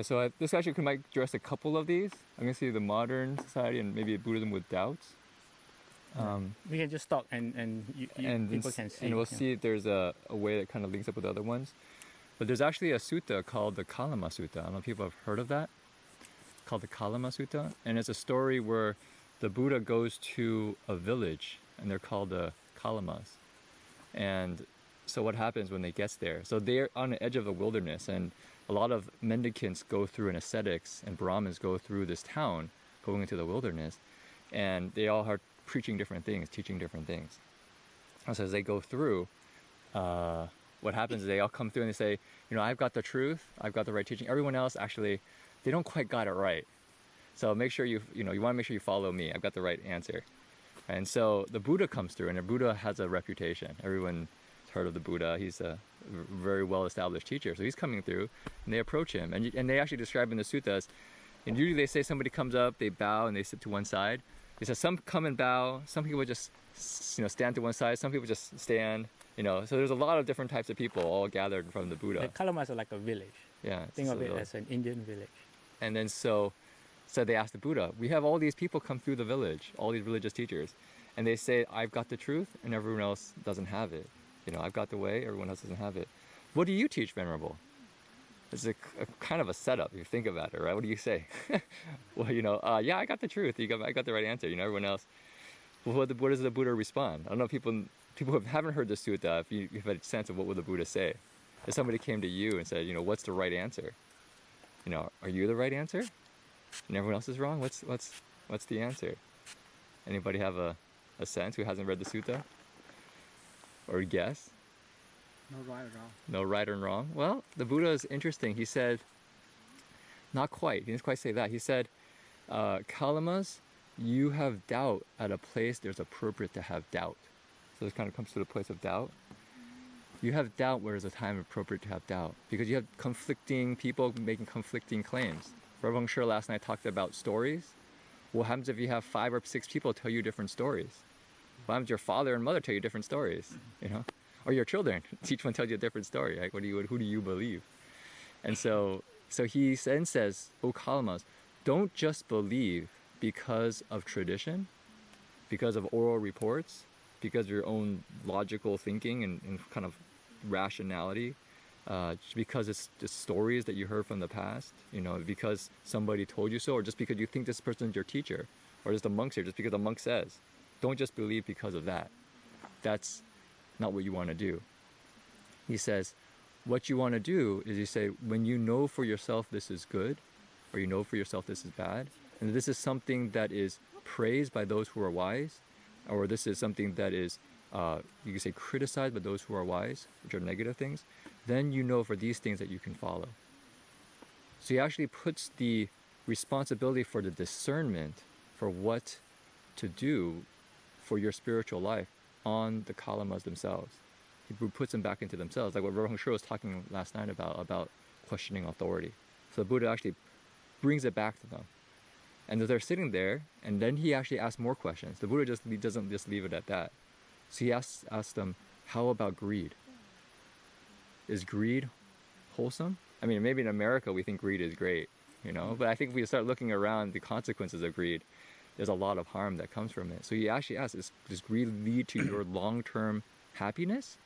Okay, so this actually might address a couple of these. I'm going to see the modern society and maybe Buddhism with doubts. We can just talk and people can see. And we'll see if there's a way that kind of links up with other ones. But there's actually a sutta called the Kalama Sutta. I don't know if people have heard of that. It's called the Kalama Sutta. And it's a story where the Buddha goes to a village, and they're called the Kalamas. And so what happens when they get there? So they're on the edge of the wilderness, and a lot of mendicants go through, and ascetics and Brahmins go through this town, going into the wilderness. And they all are preaching different things, teaching different things. And so as they go through, what happens is they all come through and they say, I've got the truth, I've got the right teaching. Everyone else, actually, they don't quite got it right. So make sure you want to make sure you follow me. I've got the right answer. And so the Buddha comes through, and the Buddha has a reputation. Everyone's heard of the Buddha. He's a very well-established teacher. So he's coming through, and they approach him. And they actually describe in the suttas, and usually they say somebody comes up, they bow, and they sit to one side. They say some come and bow, some people just stand to one side, some people just stand. So there's a lot of different types of people all gathered from the Buddha. The Kalamas are like a village. Yeah. Think of it as an Indian village. And then so they ask the Buddha, we have all these people come through the village, all these religious teachers. And they say, I've got the truth, and everyone else doesn't have it. I've got the way, everyone else doesn't have it. What do you teach, Venerable? It's a kind of a setup, if you think about it, right? What do you say? Well, yeah, I got the truth. I got the right answer. Everyone else. Well, what does the Buddha respond? I don't know, people who haven't heard the sutta, if you've had a sense of what would the Buddha say. If somebody came to you and said, what's the right answer? Are you the right answer? And everyone else is wrong? What's the answer? Anybody have a sense who hasn't read the sutta? Or guess? No right or wrong. No right or wrong? Well, the Buddha is interesting. He said, not quite. He didn't quite say that. He said, Kalamas, you have doubt at a place there's appropriate to have doubt. So this kind of comes to the place of doubt. You have doubt where there's a time appropriate to have doubt. Because you have conflicting people making conflicting claims. Rabbi Shur last night talked about stories. What happens if you have 5 or 6 people tell you different stories? What happens if your father and mother tell you different stories? Or your children, each one tells you a different story. Like, who do you believe? And so he then says, O Kalamas, don't just believe because of tradition, because of oral reports, because of your own logical thinking and kind of rationality, because it's just stories that you heard from the past, because somebody told you so, or just because you think this person's your teacher, or just the monk's here, just because the monk says. Don't just believe because of that. That's not what you want to do. He says, what you want to do is you say, when you know for yourself this is good, or you know for yourself this is bad, and this is something that is praised by those who are wise, or this is something that is, you can say, criticized by those who are wise, which are negative things, then you know for these things that you can follow. So he actually puts the responsibility for the discernment for what to do for your spiritual life on the Kalamas themselves. He puts them back into themselves, like what Rabbi Shur was talking last night about questioning authority. So the Buddha actually brings it back to them. And they're sitting there, and then he actually asks more questions. The Buddha doesn't just leave it at that. So he asks them, how about greed? Is greed wholesome? I mean, maybe in America we think greed is great, but I think if we start looking around the consequences of greed, there's a lot of harm that comes from it. So he actually asks, does greed lead to your long-term happiness?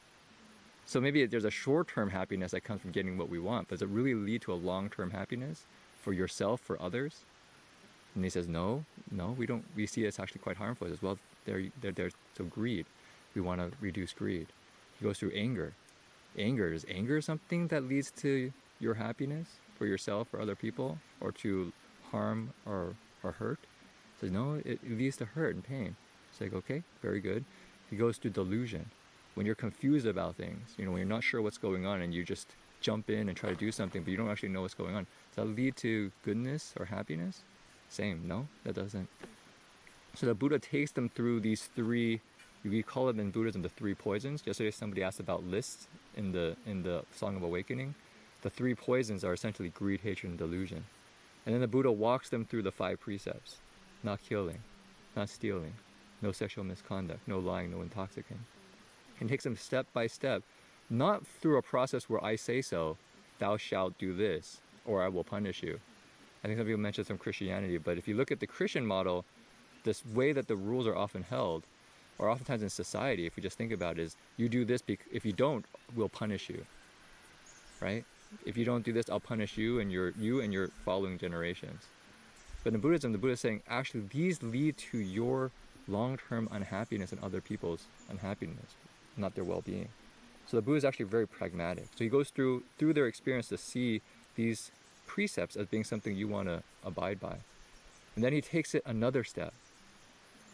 So maybe there's a short-term happiness that comes from getting what we want, but does it really lead to a long-term happiness for yourself, for others? And he says, no, we don't. We see it's actually quite harmful. He says, well, so greed, we want to reduce greed. He goes through anger. Is anger something that leads to your happiness for yourself or other people, or to harm or hurt? He says, no, it leads to hurt and pain. It's like, okay, very good. He goes through delusion. When you're confused about things, when you're not sure what's going on and you just jump in and try to do something, but you don't actually know what's going on. Does that lead to goodness or happiness? Same, no, that doesn't. So the Buddha takes them through these 3, we call them in Buddhism the 3 poisons. Yesterday somebody asked about lists in the Song of Awakening. The 3 poisons are essentially greed, hatred, and delusion. And then the Buddha walks them through the 5 precepts. Not killing, not stealing, no sexual misconduct, no lying, no intoxicant. And takes them step by step, not through a process where I say so, thou shalt do this, or I will punish you. I think some people mentioned some Christianity, but if you look at the Christian model, this way that the rules are often held, or oftentimes in society, if we just think about it, is you do this, if you don't, we'll punish you, right? If you don't do this, I'll punish you and your following generations. But in Buddhism, the Buddha is saying, actually, these lead to your long-term unhappiness and other people's unhappiness, not their well-being. So the Buddha is actually very pragmatic. So he goes through their experience to see these precepts as being something you want to abide by. And then he takes it another step.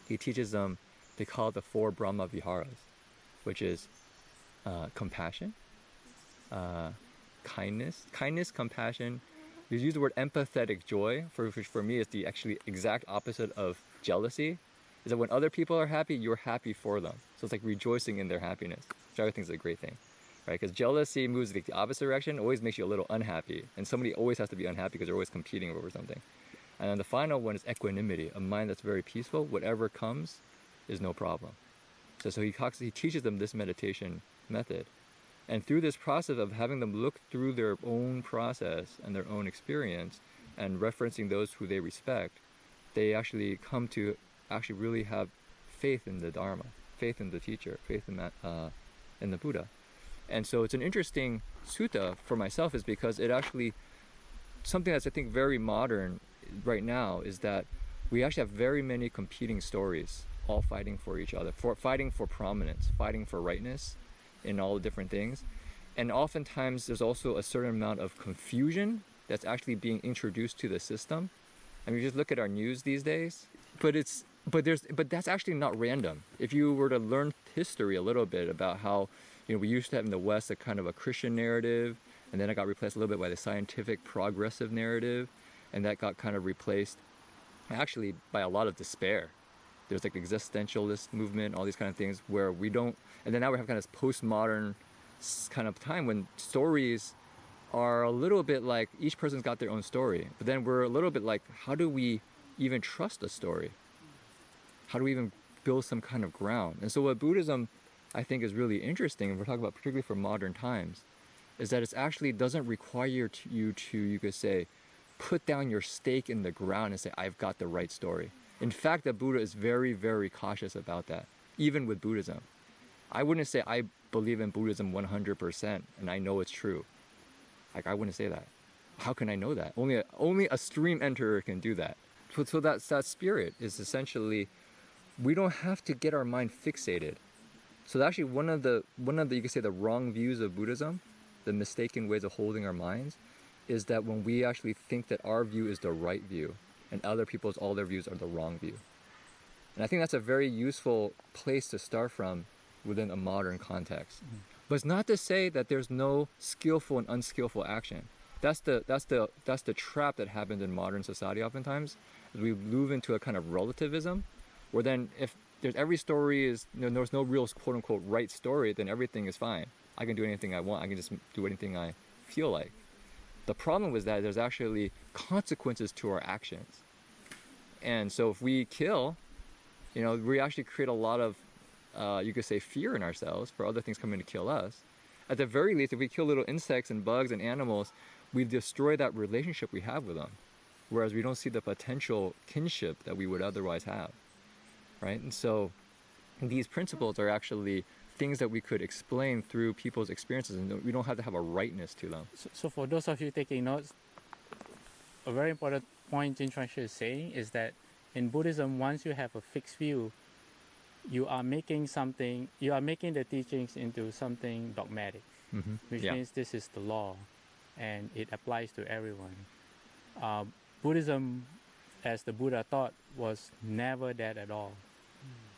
He teaches them, they call it the 4 Brahma Viharas, which is compassion, kindness, compassion. You use the word empathetic joy, which for me is the actually exact opposite of jealousy, is that when other people are happy, you're happy for them. So it's like rejoicing in their happiness, which I think is a great thing, right? Because jealousy moves the opposite direction, always makes you a little unhappy. And somebody always has to be unhappy because they're always competing over something. And then the final one is equanimity, a mind that's very peaceful. Whatever comes is no problem. So he teaches them this meditation method. And through this process of having them look through their own process and their own experience and referencing those who they respect, they actually come to actually really have faith in the Dharma, faith in the teacher, faith in the Buddha. And so it's an interesting sutta for myself is because it actually, something that's I think very modern right now is that we actually have very many competing stories all fighting for each other, fighting for prominence, fighting for rightness in all the different things. And oftentimes there's also a certain amount of confusion that's actually being introduced to the system. I mean, just look at our news these days, but that's actually not random. If you were to learn history a little bit about how, we used to have in the West a kind of a Christian narrative, and then it got replaced a little bit by the scientific progressive narrative, and that got kind of replaced actually by a lot of despair. There's like the existentialist movement, all these kind of things where we don't, and then now we have kind of this postmodern kind of time when stories are a little bit like each person's got their own story, but then we're a little bit like, how do we even trust a story? How do we even build some kind of ground? And so what Buddhism I think is really interesting, and we're talking about particularly for modern times, is that it actually doesn't require you to, you could say, put down your stake in the ground and say, I've got the right story. In fact, the Buddha is very, very cautious about that, even with Buddhism. I wouldn't say I believe in Buddhism 100% and I know it's true. Like, I wouldn't say that. How can I know that? Only a stream enterer can do that. So that spirit is essentially, we don't have to get our mind fixated. So actually one of the you could say the wrong views of Buddhism, the mistaken ways of holding our minds, is that when we actually think that our view is the right view and other people's, all their views are the wrong view. And I think that's a very useful place to start from within a modern context. Mm-hmm. But it's not to say that there's no skillful and unskillful action. That's the trap that happens in modern society oftentimes, is we move into a kind of relativism, where then if there's every story is, there's no real quote unquote right story, then everything is fine. I can do anything I want. I can just do anything I feel like. The problem was that there's actually consequences to our actions. And so if we kill, we actually create a lot of, you could say, fear in ourselves for other things coming to kill us. At the very least, if we kill little insects and bugs and animals, we destroy that relationship we have with them. Whereas we don't see the potential kinship that we would otherwise have, right? And so these principles are actually things that we could explain through people's experiences, and we don't have to have a rightness to them. So for those of you taking notes, a very important point Jin Chuan is saying is that in Buddhism, once you have a fixed view, you are making the teachings into something dogmatic, which means this is the law and it applies to everyone. Buddhism, as the Buddha taught, was never that at all.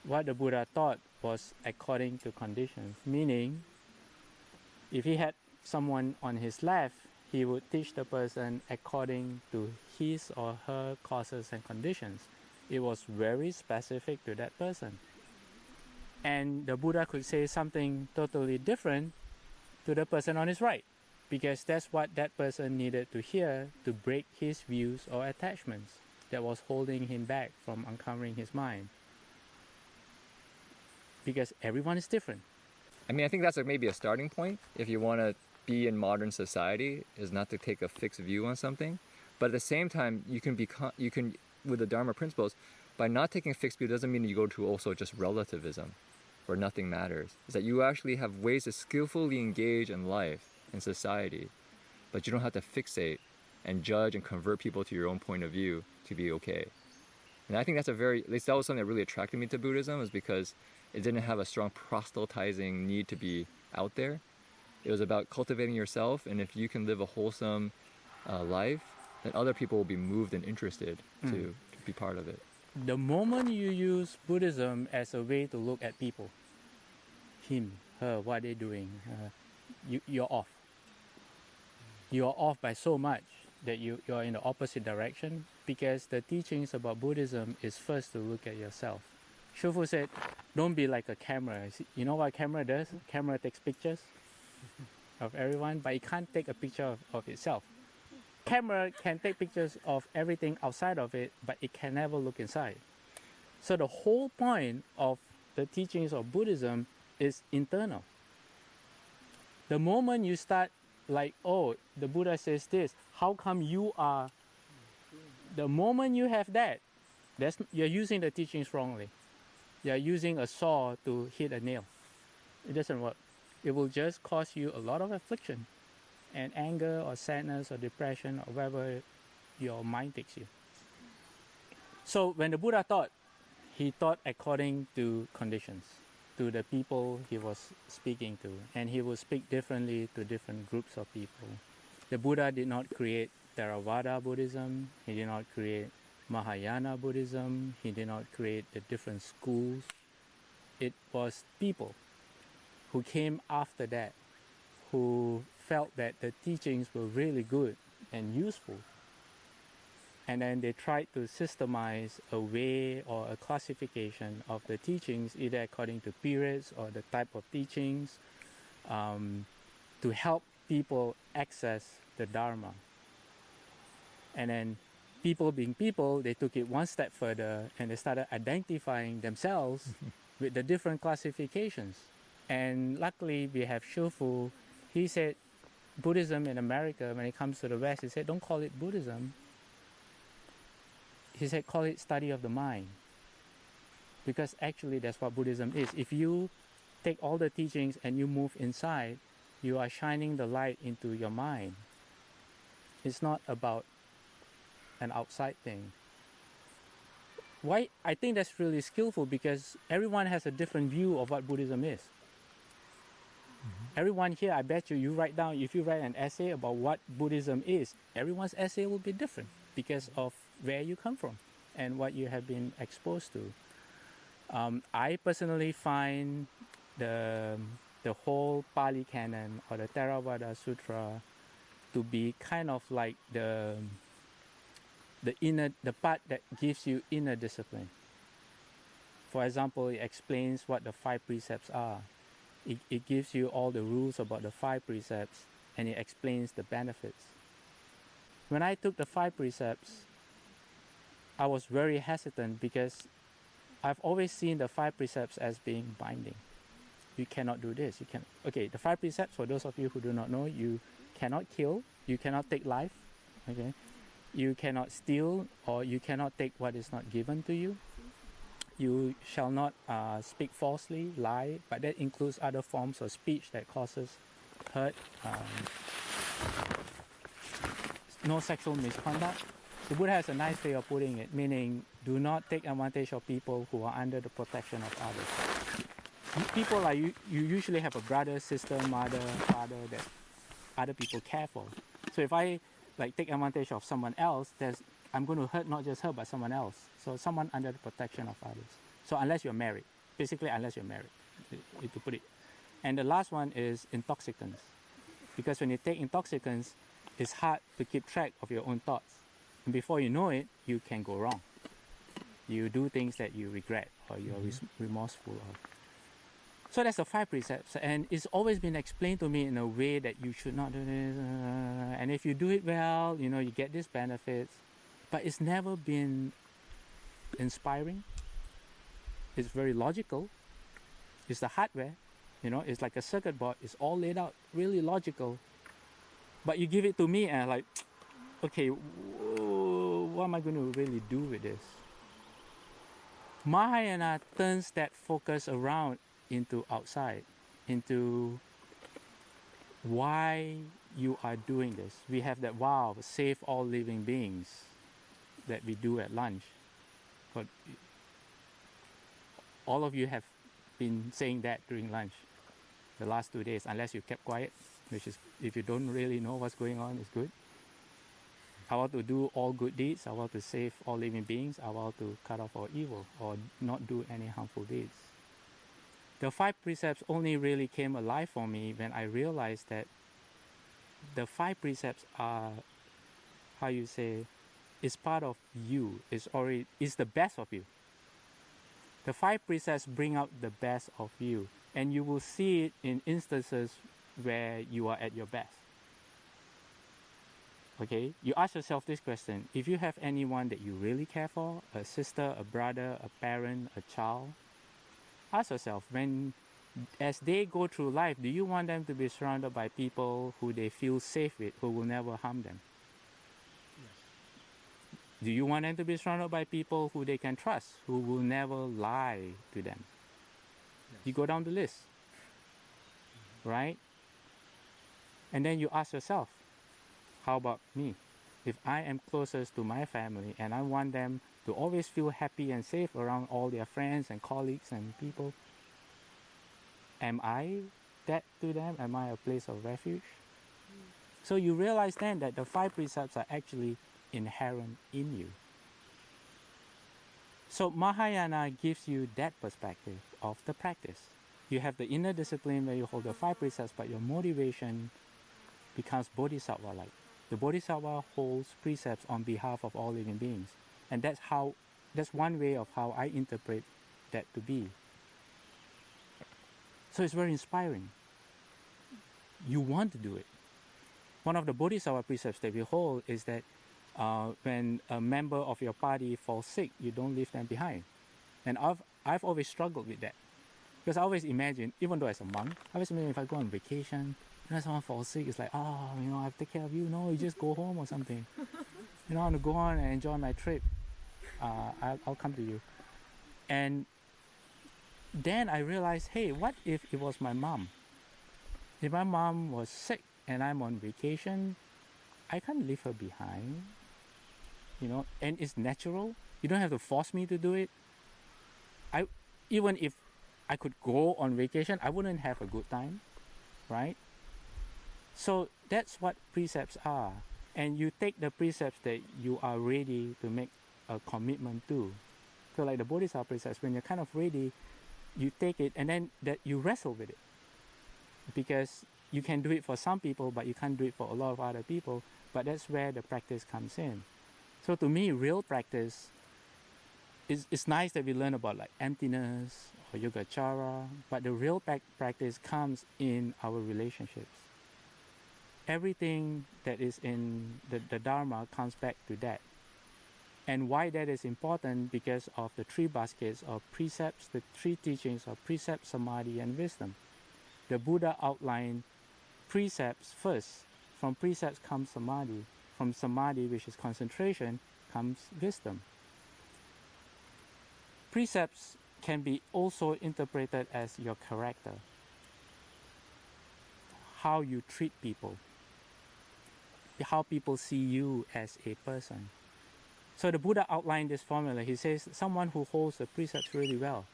What the Buddha taught was according to conditions, meaning if he had someone on his left, he would teach the person according to his or her causes and conditions. It was very specific to that person. And the Buddha could say something totally different to the person on his right, because that's what that person needed to hear to break his views or attachments that was holding him back from uncovering his mind. Because everyone is different. I mean, I think that's maybe a starting point if you want to be in modern society is not to take a fixed view on something, but at the same time, you can with the Dharma principles, by not taking a fixed view doesn't mean you go to also just relativism, where nothing matters. It's that you actually have ways to skillfully engage in life, in society, but you don't have to fixate and judge and convert people to your own point of view to be okay. And I think that's at least that was something that really attracted me to Buddhism, is because it didn't have a strong proselytizing need to be out there. It was about cultivating yourself, and if you can live a wholesome life, then other people will be moved and interested to be part of it. The moment you use Buddhism as a way to look at people, him, her, what they're doing, you're off. You're off by so much that you're in the opposite direction, because the teachings about Buddhism is first to look at yourself. Shufu said, don't be like a camera. You know what a camera does? Camera takes pictures of everyone, but it can't take a picture of itself. Camera can take pictures of everything outside of it, but it can never look inside. So the whole point of the teachings of Buddhism is internal. The moment you start like, oh, the Buddha says this, how come you are? The moment you have that, you're using the teachings wrongly. You're using a saw to hit a nail. It doesn't work. It will just cause you a lot of affliction and anger or sadness or depression or wherever your mind takes you. So when the Buddha taught, he taught according to conditions, to the people he was speaking to, and he would speak differently to different groups of people. The Buddha did not create Theravada Buddhism, he did not create Mahayana Buddhism, he did not create the different schools. It was people who came after that, who felt that the teachings were really good and useful. And then they tried to systemize a way or a classification of the teachings, either according to periods or the type of teachings, to help people access the Dharma. And then people being people, they took it one step further and they started identifying themselves with the different classifications. And luckily we have Shufu. He said Buddhism in America, when it comes to the West, he said don't call it Buddhism. He said call it study of the mind. Because actually that's what Buddhism is. If you take all the teachings and you move inside, you are shining the light into your mind. It's not about an outside thing. Why? I think that's really skillful, because everyone has a different view of what Buddhism is. Everyone here, I bet you write down, if you write an essay about what Buddhism is, everyone's essay will be different because of where you come from and what you have been exposed to. I personally find the whole Pali Canon or the Theravada Sutra to be kind of like the part that gives you inner discipline. For example, it explains what the 5 precepts are. It gives you all the rules about the 5 precepts, and it explains the benefits. When I took the 5 precepts, I was very hesitant because I've always seen the 5 precepts as being binding. You cannot do this. Okay, the 5 precepts, for those of you who do not know, you cannot kill, you cannot take life, okay? You cannot steal, or you cannot take what is not given to you. You shall not speak falsely, lie, but that includes other forms of speech that causes hurt. No sexual misconduct. The Buddha has a nice way of putting it, meaning do not take advantage of people who are under the protection of others. People like you usually have a brother, sister, mother, father that other people care for. So if I take advantage of someone else, I'm going to hurt not just her but someone else. So someone under the protection of others. So unless you're married, basically unless you're married, to put it. And the last one is intoxicants, because when you take intoxicants, it's hard to keep track of your own thoughts. And before you know it, you can go wrong. You do things that you regret or you're remorseful of. So that's the 5 precepts, and it's always been explained to me in a way that you should not do this, and if you do it well, you get these benefits. But it's never been inspiring. It's very logical. It's the hardware, it's like a circuit board. It's all laid out, really logical. But you give it to me and like, okay, what am I going to really do with this? Mahayana turns that focus around into outside, into why you are doing this. We have that vow, save all living beings, that we do at lunch. But all of you have been saying that during lunch the last 2 days, unless you kept quiet, which is, if you don't really know what's going on, it's good. I want to do all good deeds. I want to save all living beings. I want to cut off all evil or not do any harmful deeds. The 5 precepts only really came alive for me when I realized that the 5 precepts are, how you say, is part of you. It's the best of you. The 5 precepts bring out the best of you, and you will see it in instances where you are at your best. Okay, you ask yourself this question: if you have anyone that you really care for, a sister, a brother, a parent, a child, ask yourself, as they go through life, do you want them to be surrounded by people who they feel safe with, who will never harm them? Do you want them to be surrounded by people who they can trust, who will never lie to them? You go down the list, right? And then you ask yourself, how about me? If I am closest to my family and I want them to always feel happy and safe around all their friends and colleagues and people, am I that to them? Am I a place of refuge? So you realize then that the 5 precepts are actually inherent in you. So Mahayana gives you that perspective of the practice. You have the inner discipline where you hold the 5 precepts, but your motivation becomes bodhisattva-like. The bodhisattva holds precepts on behalf of all living beings. And that's one way of how I interpret that to be. So it's very inspiring. You want to do it. One of the bodhisattva precepts that we hold is that when a member of your party falls sick, you don't leave them behind. And I've always struggled with that. Because I always imagine, even though as a monk, I always imagine if I go on vacation, someone falls sick, it's like, I have to take care of you. No, you just go home or something. I want to go on and enjoy my trip. I'll come to you. And then I realized, hey, what if it was my mom? If my mom was sick and I'm on vacation, I can't leave her behind. And it's natural. You don't have to force me to do it. Even if I could go on vacation, I wouldn't have a good time, right? So that's what precepts are. And you take the precepts that you are ready to make a commitment to. So like the Bodhisattva precepts, when you're kind of ready, you take it and then that you wrestle with it. Because you can do it for some people, but you can't do it for a lot of other people. But that's where the practice comes in. So to me, real practice it's nice that we learn about like emptiness or yogacara, but the real practice comes in our relationships. Everything that is in the Dharma comes back to that. And why that is important, because of the 3 baskets of precepts, the 3 teachings of precept, samadhi, and wisdom. The Buddha outlined precepts first. From precepts comes samadhi. From samadhi, which is concentration, comes wisdom. Precepts can be also interpreted as your character. How you treat people. How people see you as a person. So the Buddha outlined this formula. He says someone who holds the precepts really well,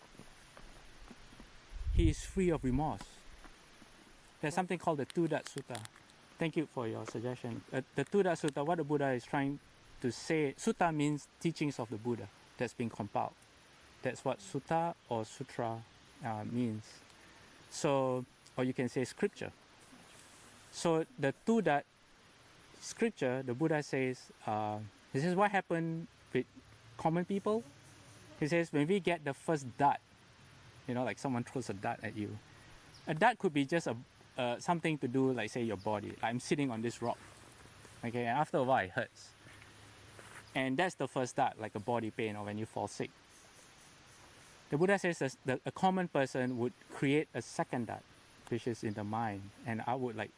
he is free of remorse. There's something called the Two-Dat Sutta. Thank you for your suggestion. The Two-Dat Sutta, what the Buddha is trying to say, Sutta means teachings of the Buddha that's been compiled. That's what Sutta or Sutra means. So, or you can say scripture. So the Two-Dat scripture, the Buddha says, this is what happened with common people. He says, when we get the first dart, like someone throws a dart at you. A dart could be just something to do, like say your body. Like I'm sitting on this rock, okay, and after a while it hurts. And that's the first dart, like a body pain or when you fall sick. The Buddha says that a common person would create a second dart, which is in the mind. And I would like,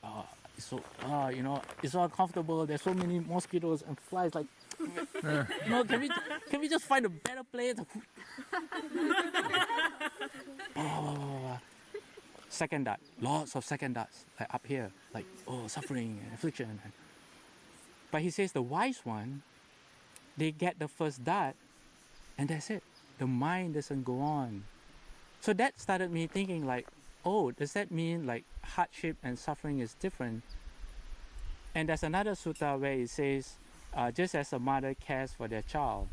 it's so, it's so uncomfortable. There's so many mosquitoes and flies. Like, can we just find a better place? Second dot, lots of second dots, like up here, like, suffering and affliction. But he says the wise one, they get the first dot, and that's it. The mind doesn't go on. So that started me thinking like, does that mean like hardship and suffering is different? And there's another sutta where it says, just as a mother cares for their child.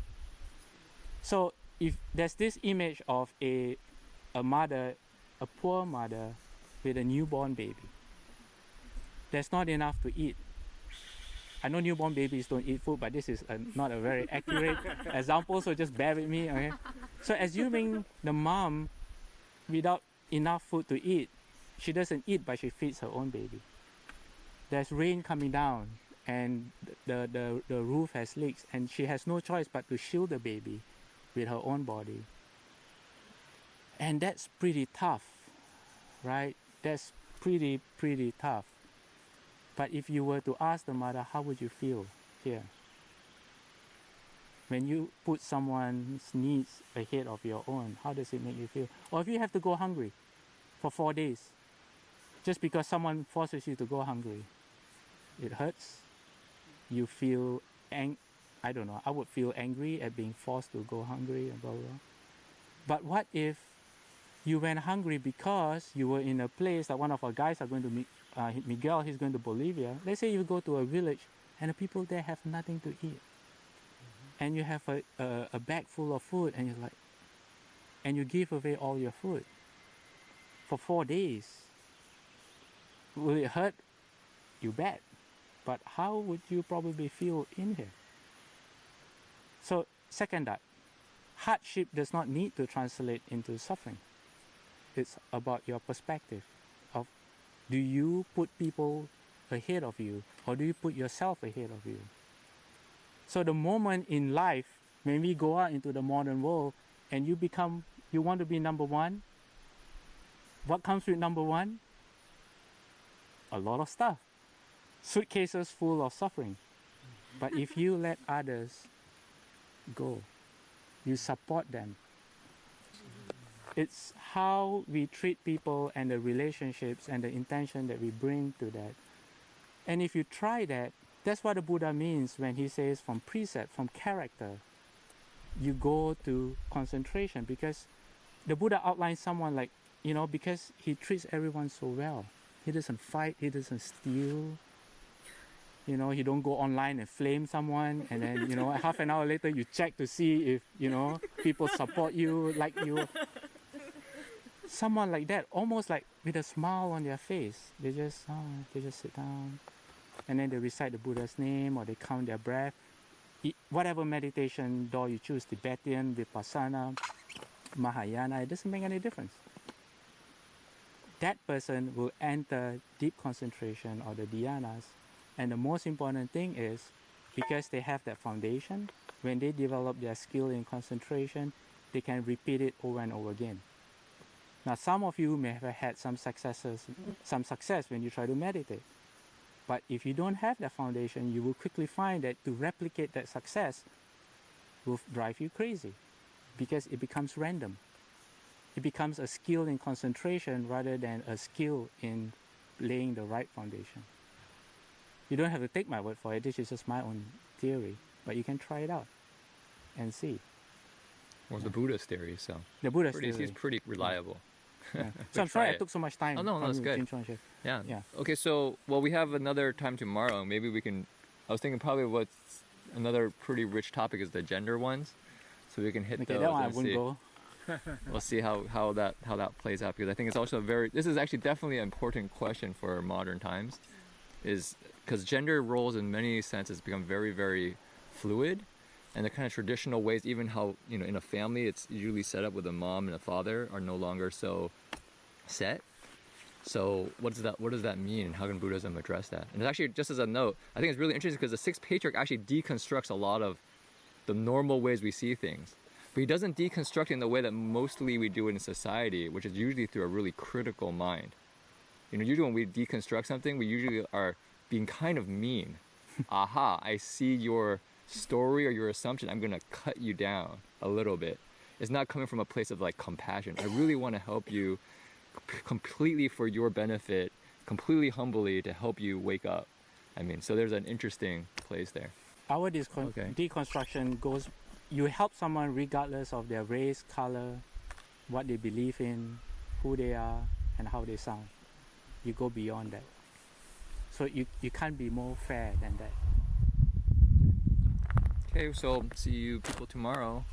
So if there's this image of a mother, a poor mother with a newborn baby, there's not enough to eat. I know newborn babies don't eat food, but this is not a very accurate example, so just bear with me, okay? So assuming the mom, without enough food to eat, she doesn't eat, but she feeds her own baby. There's rain coming down, and the roof has leaks, and she has no choice but to shield the baby with her own body. And that's pretty tough, right? That's pretty tough. But if you were to ask the mother, how would you feel here? When you put someone's needs ahead of your own, how does it make you feel? Or if you have to go hungry for 4 days, just because someone forces you to go hungry, it hurts. You feel, I don't know, I would feel angry at being forced to go hungry and blah, blah. But what if you went hungry because you were in a place that one of our guys are going to meet, Miguel, he's going to Bolivia. Let's say you go to a village and the people there have nothing to eat. And you have a bag full of food, and you're like, and you give away all your food for 4 days. Will it hurt? You bet. But how would you probably feel in here? So, second dot, hardship does not need to translate into suffering. It's about your perspective of, do you put people ahead of you, or do you put yourself ahead of you? So the moment in life when we go out into the modern world and you want to be number one, what comes with number one? A lot of stuff. Suitcases full of suffering. But if you let others go, you support them. It's how we treat people and the relationships and the intention that we bring to that. And if you try that, that's what the Buddha means when he says from precept, from character, you go to concentration. Because the Buddha outlines someone like, because he treats everyone so well. He doesn't fight, he doesn't steal. He don't go online and flame someone, and then, half an hour later you check to see if, people support you, like you. Someone like that, almost like with a smile on their face. They just sit down, and then they recite the Buddha's name, or they count their breath. Whatever meditation door you choose, Tibetan, Vipassana, Mahayana, it doesn't make any difference. That person will enter deep concentration, or the dhyanas. And the most important thing is, because they have that foundation, when they develop their skill in concentration, they can repeat it over and over again. Now, some of you may have had some success when you try to meditate. But if you don't have that foundation, you will quickly find that to replicate that success will drive you crazy, because it becomes random. It becomes a skill in concentration rather than a skill in laying the right foundation. You don't have to take my word for it. This is just my own theory, but you can try it out and see. Well, the Buddhist theory, so The Buddhist theory. He's pretty reliable. Yeah. So I'm sorry I took so much time. Oh, no, that's good. Jin Chuan Chef. Yeah. Yeah. Okay, so, we have another time tomorrow. Maybe we can, I was thinking probably what's another pretty rich topic is the gender ones. So we can hit Okay, those that one I and wouldn't see. go. We'll see how that plays out, because I think it's also this is actually definitely an important question for modern times, is because gender roles in many senses become very, very fluid, and the kind of traditional ways, even how, in a family it's usually set up with a mom and a father, are no longer so set. So what does that mean, and how can Buddhism address that? And it's actually, just as a note, I think it's really interesting because the sixth patriarch actually deconstructs a lot of the normal ways we see things. But he doesn't deconstruct in the way that mostly we do it in society, which is usually through a really critical mind. Usually when we deconstruct something, we usually are being kind of mean. Aha, I see your story or your assumption. I'm going to cut you down a little bit. It's not coming from a place of like compassion. I really want to help you completely for your benefit, completely humbly to help you wake up. So there's an interesting place there. Our Okay. deconstruction goes, you help someone regardless of their race, color, what they believe in, who they are, and how they sound. You go beyond that. So you can't be more fair than that. Okay, so see you people tomorrow.